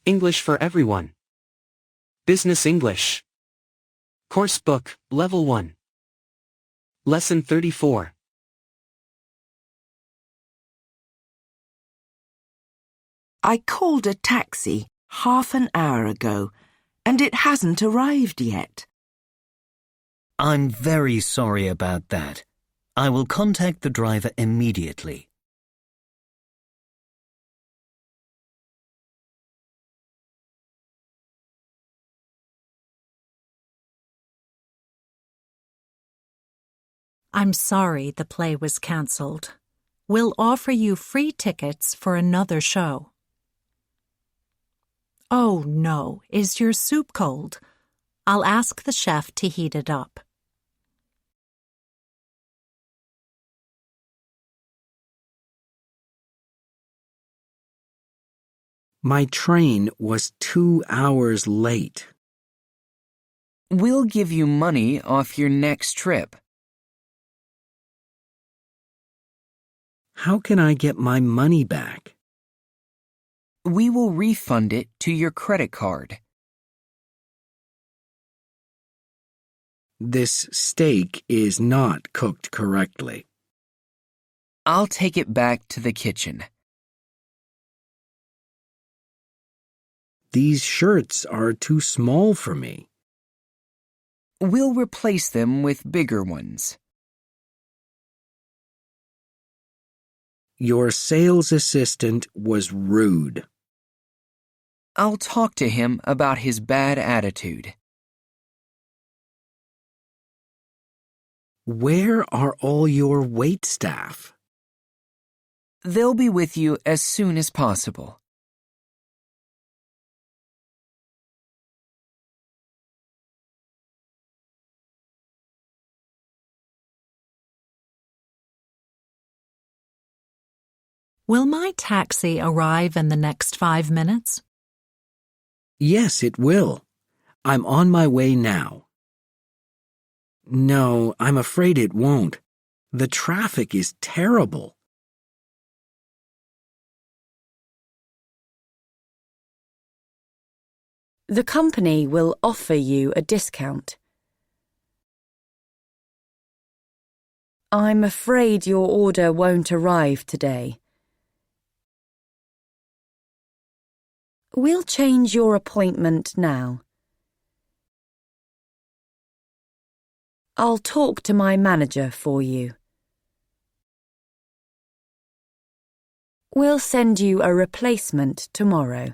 English for Everyone. Business English. Course Book, Level 1. Lesson 34. I called a taxi half an hour ago, and it hasn't arrived yet. I'm very sorry about that. I will contact the driver immediately. I'm sorry the play was cancelled. We'll offer you free tickets for another show. Oh no, is your soup cold? I'll ask the chef to heat it up. My train was 2 hours late. We'll give you money off your next trip. How can I get my money back? We will refund it to your credit card. This steak is not cooked correctly. I'll take it back to the kitchen. These shirts are too small for me. We'll replace them with bigger ones. Your sales assistant was rude. I'll talk to him about his bad attitude. Where are all your wait staff? They'll be with you as soon as possible. Will my taxi arrive in the next 5 minutes? Yes, it will. I'm on my way now. No, I'm afraid it won't. The traffic is terrible. The company will offer you a discount. I'm afraid your order won't arrive today. We'll change your appointment now. I'll talk to my manager for you. We'll send you a replacement tomorrow.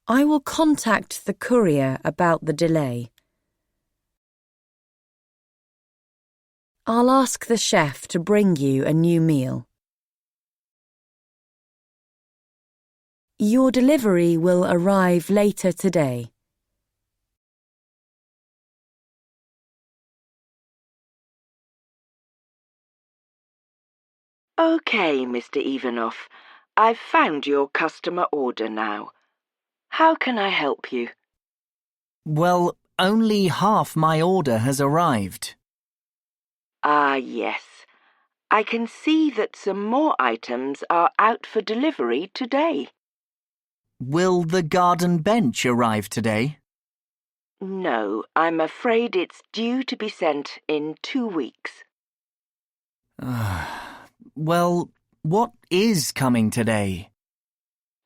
I will contact the courier about the delay. I'll ask the chef to bring you a new meal. Your delivery will arrive later today. Okay, Mr. Ivanov. I've found your customer order now. How can I help you? Well, only half my order has arrived. Ah, yes. I can see that some more items are out for delivery today. Will the garden bench arrive today? No, I'm afraid it's due to be sent in 2 weeks. Well, what is coming today?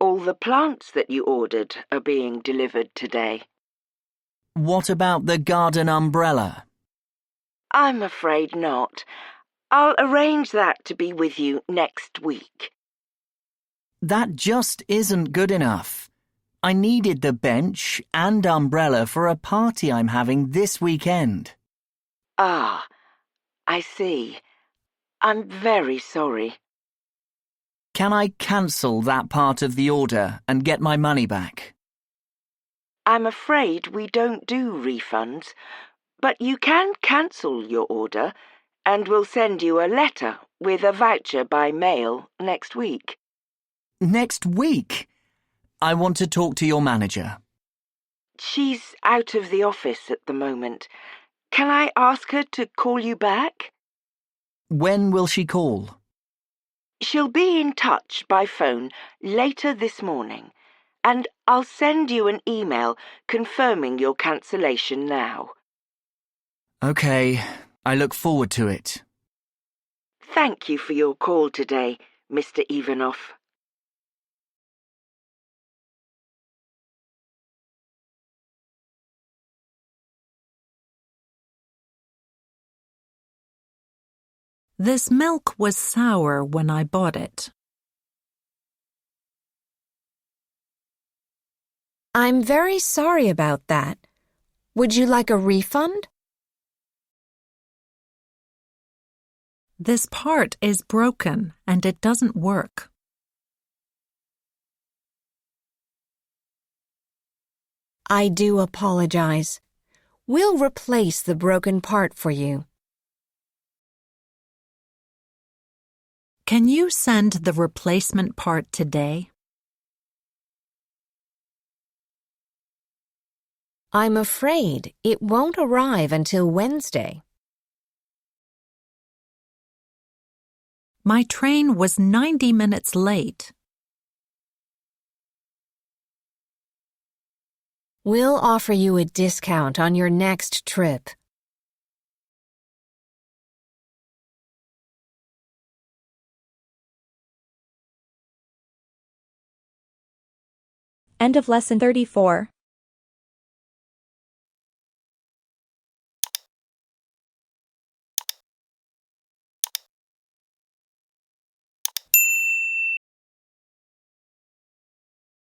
All the plants that you ordered are being delivered today. What about the garden umbrella? I'm afraid not. I'll arrange that to be with you next week. That just isn't good enough. I needed the bench and umbrella for a party I'm having this weekend. Ah, I see. I'm very sorry. Can I cancel that part of the order and get my money back? I'm afraid we don't do refunds, but you can cancel your order and we'll send you a letter with a voucher by mail next week. Next week? I want to talk to your manager. She's out of the office at the moment. Can I ask her to call you back? When will she call? She'll be in touch by phone later this morning, and I'll send you an email confirming your cancellation now. Okay, I look forward to it. Thank you for your call today, Mr. Ivanov. This milk was sour when I bought it. I'm very sorry about that. Would you like a refund? This part is broken and it doesn't work. I do apologize. We'll replace the broken part for you. Can you send the replacement part today? I'm afraid it won't arrive until Wednesday. My train was 90 minutes late. We'll offer you a discount on your next trip. End of Lesson 34.